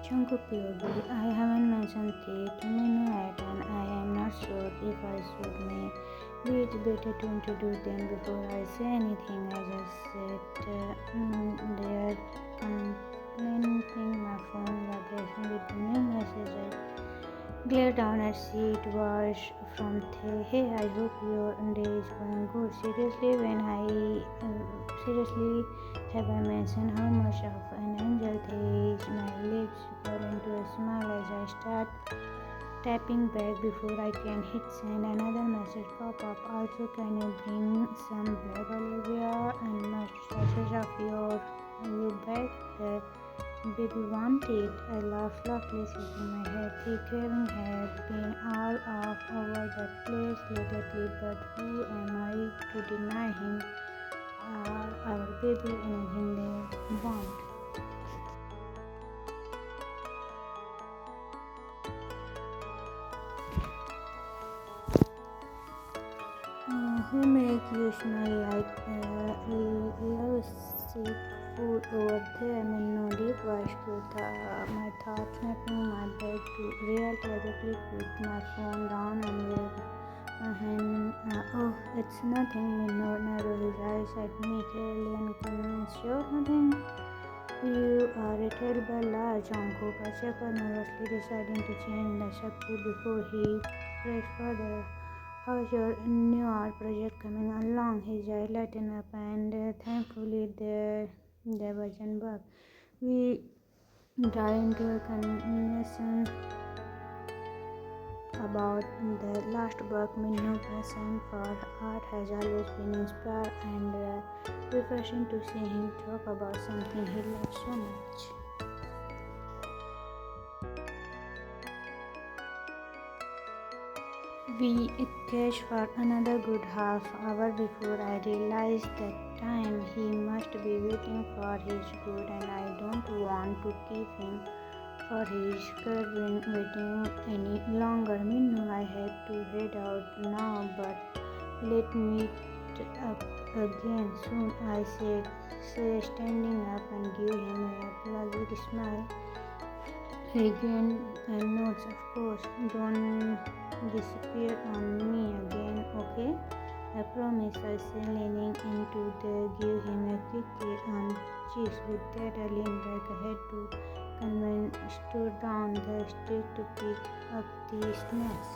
Jungkook POV. I haven't mentioned the to Minu yet, and I am not sure if I should. Maybe it's better to introduce them before I say anything. I just sat there contemplating my phone vibration with the new message. I glared down at see it was from Thay. Hey, I hope your day is going good. Seriously, have I mentioned how much of an angel Thay is? My lips curl into a smile as I start tapping back before I can hit send. Another message pop up. Also, can you bring some black olivia and mustaches of you back? The baby wanted. I laughed loudly, shaking my head. The craving has been all over the place lately, but who am I to deny him or our baby anything they want? Who make you smell like love-sick food over there? No deep voice my thoughts mapping my bed to reality. I quickly put my phone down and waved my hand. Oh, it's nothing. Narrow his eyes at me clearly and convinced. Sure, nothing. You are a terrible liar, Jungkook. I chuckled nervously, deciding to change the subject before he pressed further. How's your new art project coming along? His eye lightened up, and thankfully there wasn't bug. We dive into a conversation about the last book. Minno's passion for art has always been inspired and refreshing to see him talk about something he loves so much. We engaged for another good half hour before I realized that time he must be waiting for his good, and I don't want to keep him for his curving waiting any longer. Meanwhile, I had to head out now, but let meet up again soon, I said, standing up and give him a pleasant smile. He grinned and nods, of course. Don't disappear on me again, okay? I promise, I said, leaning into the give him a quick on cheeks. With that, I leaned back ahead to convince stood down the street to pick up the snacks.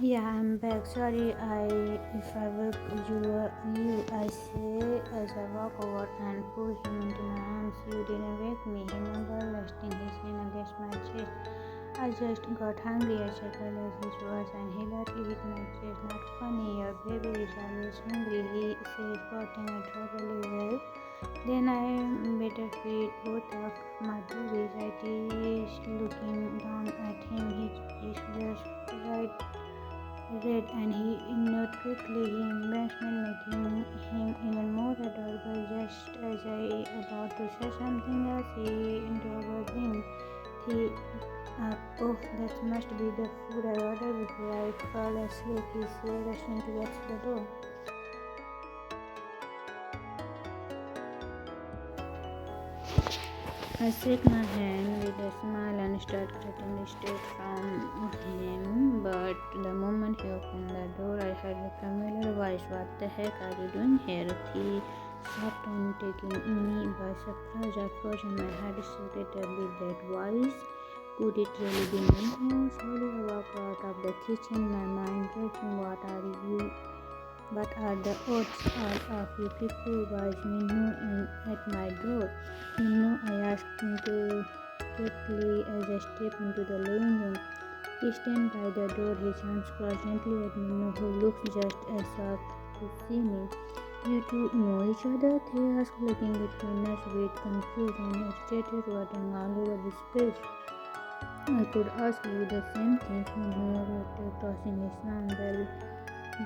Yeah, I'm back. Sorry, if I woke you, I say as I walk over and pull him into my arms. You didn't wake me. He never resting his hand against my chest. I just got hungry. I chuckled as his words, and he lightly hit my chest. Not funny. Your baby is always hungry, he said, spotting a drop well. Then I better feed both of my babies. I teased, looking down at him. His cheeks blushed bright red, and he ignored quickly his embarrassment, making him even more adorable. Just as I about to say something else, he interrupted him. Oh, that must be the food I ordered before I fall asleep, he said, rushing towards the door. I shook my hand with a smile and started getting straight from him, but the moment he opened the door, I heard a familiar voice. What the heck are you doing here? He sat on taking me by surprise. I frozen my head, shifted a bit. That voice? Could it really be me? Slowly I walked out of the kitchen, my mind racing. What are the odds all of you people was Minho in at my door? Minho, I asked him to quickly as I stepped into the living room. He stands by the door, his hands crossed gently at Minho, who looks just as shocked to see me. You two know each other? They asked, looking between us with confused and agitated writing all over his face. I could ask you the same thing, Minho wrote, tossing his arm. Well,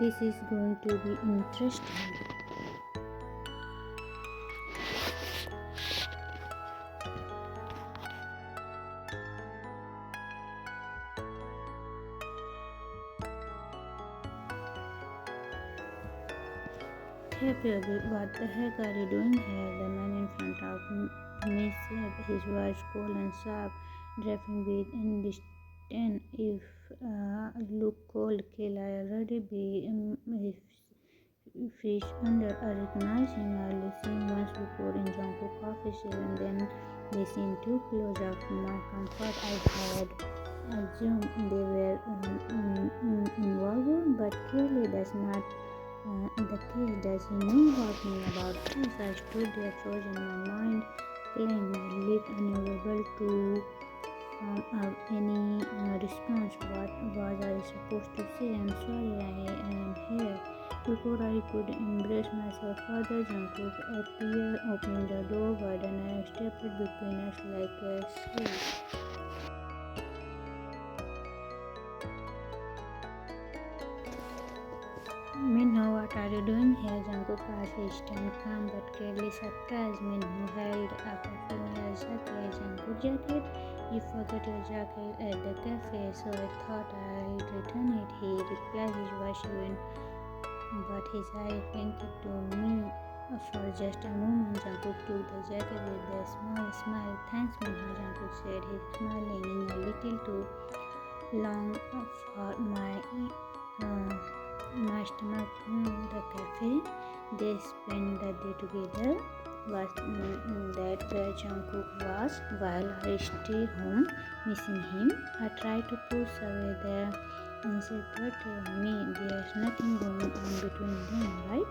this is going to be interesting. Hey baby, what the heck are you doing here? The man in front of me said, his voice cold and sharp, driving with indistinct. If look cold, kill. I already be fish under. I recognize him. I only seen once before in Jungkook office, and then they seemed too close of my comfort. I had assumed they were involved, but clearly that's not the case. Does he know about me, about us? I stood there frozen, my mind playing, my lips unable to any response. What was I supposed to say? I'm sorry, I am here. Before I could embrace myself further, Jungkook appeared, opening the door wide, and I stepped between us like a sea. Minho, what are you doing here? Jungkook asked, his tone calm but clearly surprised. Minho held up a familiar jacket. Jungkook jacket? You forgot your jacket at the cafe, so I thought I'll return it. He replied, his voice even, but his eye pointed to me. For just a moment, Jungkook took the jacket with a small smile. Thanks, Minho, Jungkook said, his smile leaning a little too long for my stomach. The cafe they spent the day together was that where Jungkook was while I stayed home missing him. I tried to push away the insecurity on me. There's nothing going on between them, right?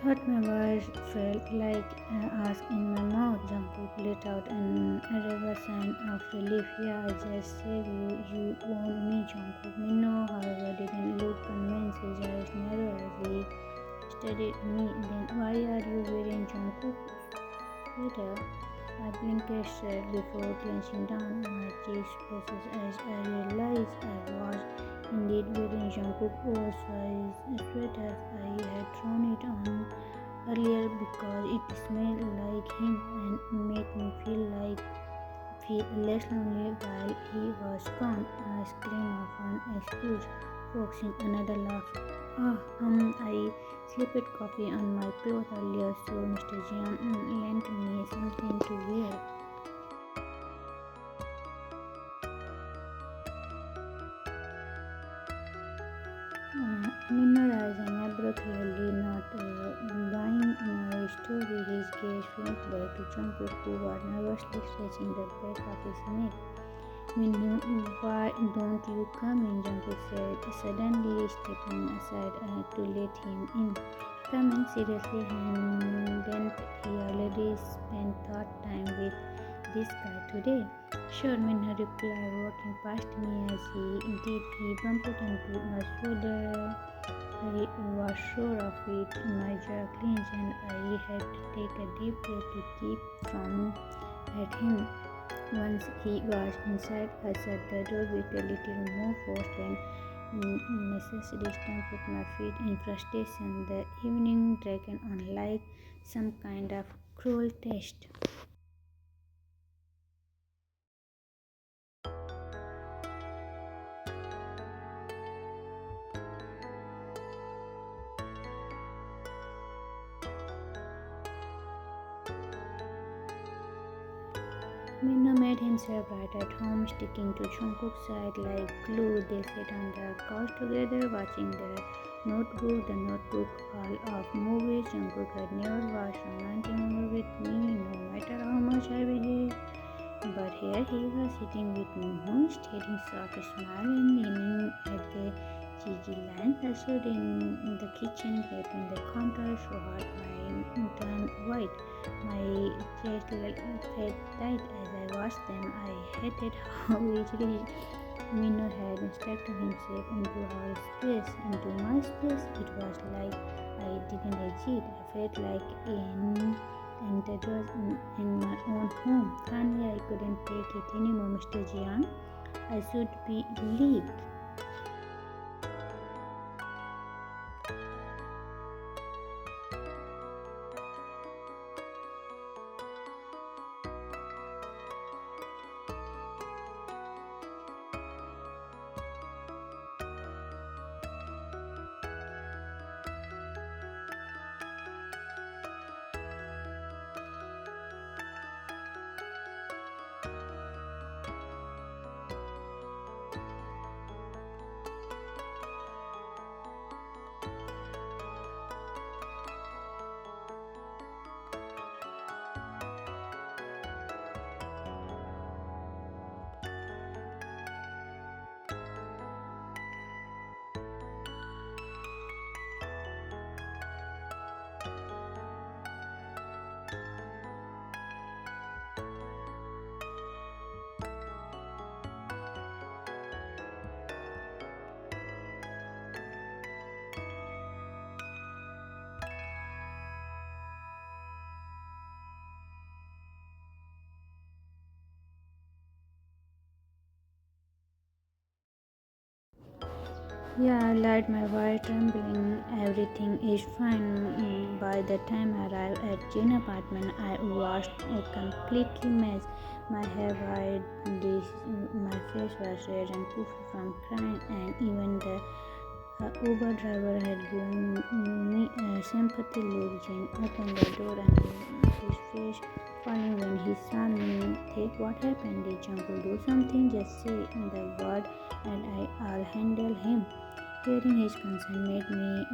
Thought my voice felt like ask in my mouth. Jungkook let out an arrogant sign of relief. Yeah, I just saved you. You warned me, Jungkook. Minho, however, didn't look convinced. His eyes narrowed as he studied me. Then why are you wearing Jungkook's sweater? I blinked before clenching down my cheeks places as I realized I was indeed wearing Jungkook's oversized sweater. I had thrown it on earlier because it smelled like him and made me feel less lonely while he was gone. I screamed of an excuse, forcing another laugh. I slipped coffee on my clothes earlier, so Mr. Jian lent me something to wear. Minna is an abrupt, clearly not buying my story. His gaze went back to Jungkook, who was nervously stretching the back of his neck. Minna, why don't you come in? Jungkook said, suddenly stepping aside to let him in. Come in, seriously, hadn't he already spent thought time with this guy today? Sure, Minna replied, walking past me as he did. He bumped into my shoulder. I was sure of it. My jaw clenched and I had to take a deep breath to keep from at him. Once he was inside, I shut the door with a little more force than necessary, stamped with my feet in frustration. The evening dragged on like some kind of cruel test. Minna made himself right at home, sticking to Jungkook's side like glue. They sat on the couch together, watching The Notebook, all of movies. Jungkook had never watched a romantic movie with me, no matter how much I behaved. But here he was sitting with me, staring soft smile and leaning at the cheeky lines that stood in the kitchen, getting the counter so hot my turned white. My chest felt tight as I watched them. I hated how easily Mino had instructed himself into our space. Into my space, it was like I didn't exist. I felt like an intruder in my own home. Finally, I couldn't take it anymore, Mr. Jian. I should be relieved. Yeah, I lied my voice trembling. Everything is fine. By the time I arrived at Jane's apartment, I was a completely mess. My hair white, my face was red and puffy from crying, and even the Uber driver had given me a sympathy look. Jane opened the door and his face falling when he saw me. Take what happened? Did Jungle do something? Just say the word and I'll handle him. Hearing his concern made me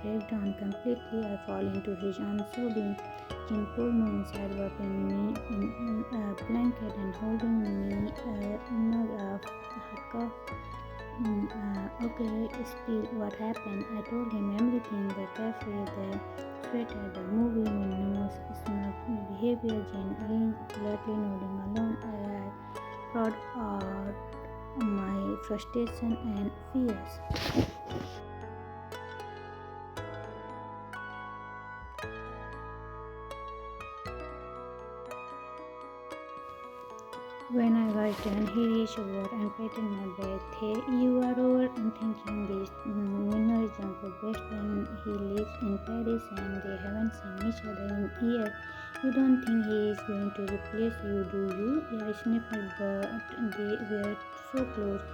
break down completely. I fall into his arms sobbing. Jim pulled me inside, wrapping me in a blanket and holding me a mug of hot coffee. Okay, still, what happened? I told him everything, the cafe, the sweater, the movie, Minu's smug behavior, Jane gladly nodding along. I poured out my frustration and fears. When I was done, he reached over and patted my back. Hey, you are over thinking this. Minna is Jungkook's best friend. He lives in Paris and they haven't seen each other in years. You don't think he is going to replace you, do you? Yeah, I sniffed, but they were so close.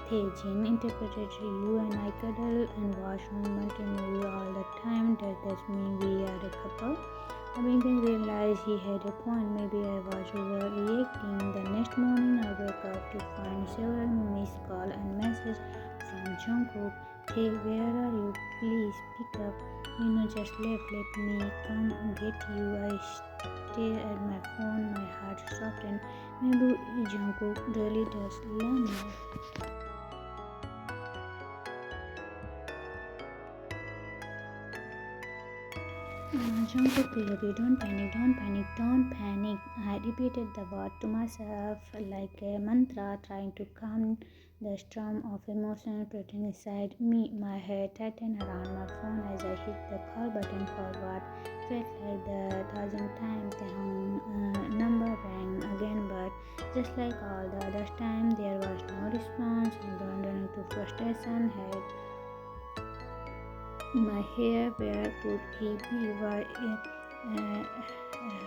Hey, Jin interpreted you and I cuddle and watch romantic movie all the time. Does that mean we are a couple? I began to realize he had a point. Maybe I was overreacting. The next morning, I woke up to find several missed calls and messages from Jungkook. Hey, where are you? Please pick up. Just left. Let me come get you. I stare at my phone. My heart softened. Maybe Jungkook really does love me. Jungkook, baby, don't panic, don't panic, don't panic. I repeated the word to myself like a mantra, trying to calm the storm of emotion spreading inside me. My head tightened around my phone as I hit the call button for what felt like the thousandth time. The number rang again, but just like all the other time, there was no response. And underneath the frustration had my hair, where could he be? Why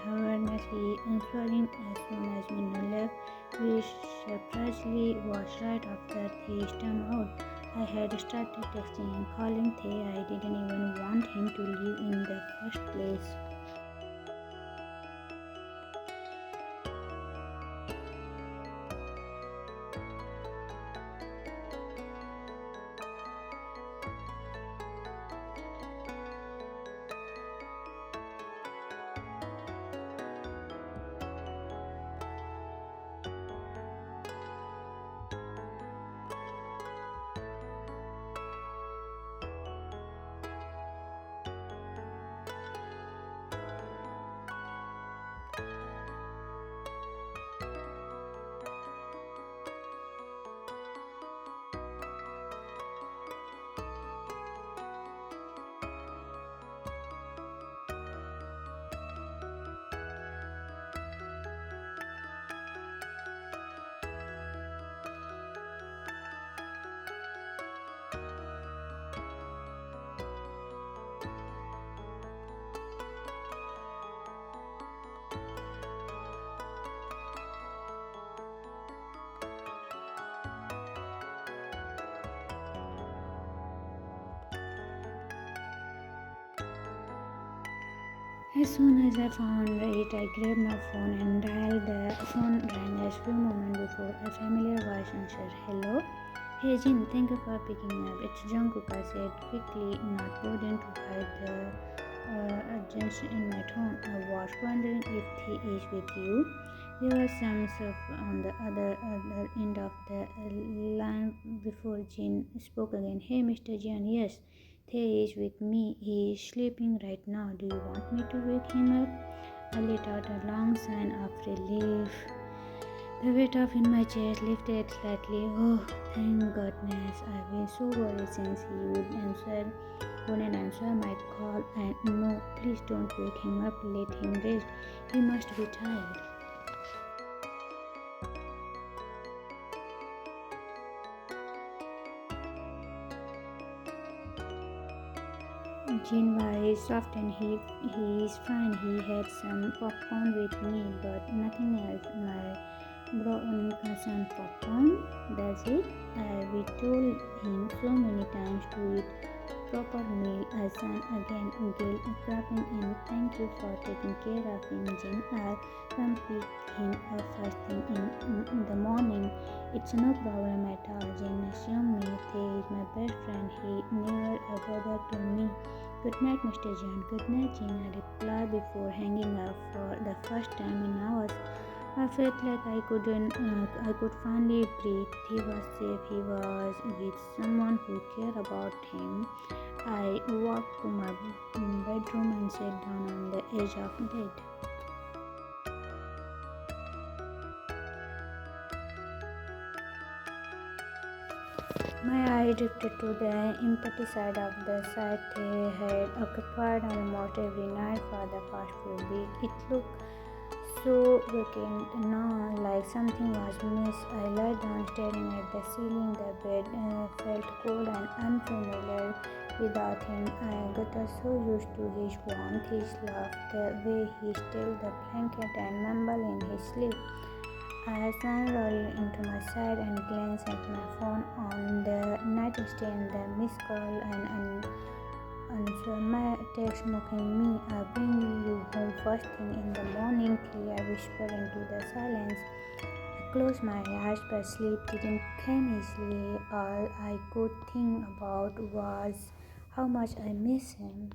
awarenessly answering as soon as Minna left, which surprisingly was right after he stormed out. I had started texting and calling Thay. I didn't even want him to leave in the first place. As soon as I found it, I grabbed my phone and dialed. The phone rang a few moments before a familiar voice answered. Hello? Hey Jin, thank you for picking me up. It's Jungkook, I said quickly, not bothering to hide the urgency in my tone. I was wondering if he is with you. There was some stuff on the other end of the line before Jin spoke again. Hey Mr. Jian, yes. Thay is with me. He is sleeping right now. Do you want me to wake him up? I let out a long sigh of relief. The weight of in my chest lifted slightly. Oh, thank goodness. I've been so worried since wouldn't answer my call. And no, please don't wake him up. Let him rest. He must be tired. Jin was soft and he is fine. He had some popcorn with me, but nothing else. My bro concern popcorn. Does it? We told him so many times to eat proper meal. Son again, Gil clapping in. Thank you for taking care of him, Jin. I'll come pick him up first thing in the morning. It's no problem at all. Jin assumed me. He is my best friend. He never bothered to me. Good night, Mr. John. Good night, Jin. I replied before hanging up for the first time in hours. I felt like I could finally breathe. He was safe. He was with someone who cared about him. I walked to my bedroom and sat down on the edge of bed. My eye drifted to the empty side of the site they had occupied almost every night for the past few weeks. It looked so vacant now, like something was missed. I lay down staring at the ceiling. The bed felt cold and unfamiliar without him. I got so used to his warmth, his laugh, the way he stilled the blanket and mumbled in his sleep. I sat rolled into my side and glanced at my phone on the nightstand. The missed call and answer my text mocking me. I'll bring you home first thing in the morning. I whispered into the silence. I closed my eyes, but sleep didn't come easily. All I could think about was how much I miss him.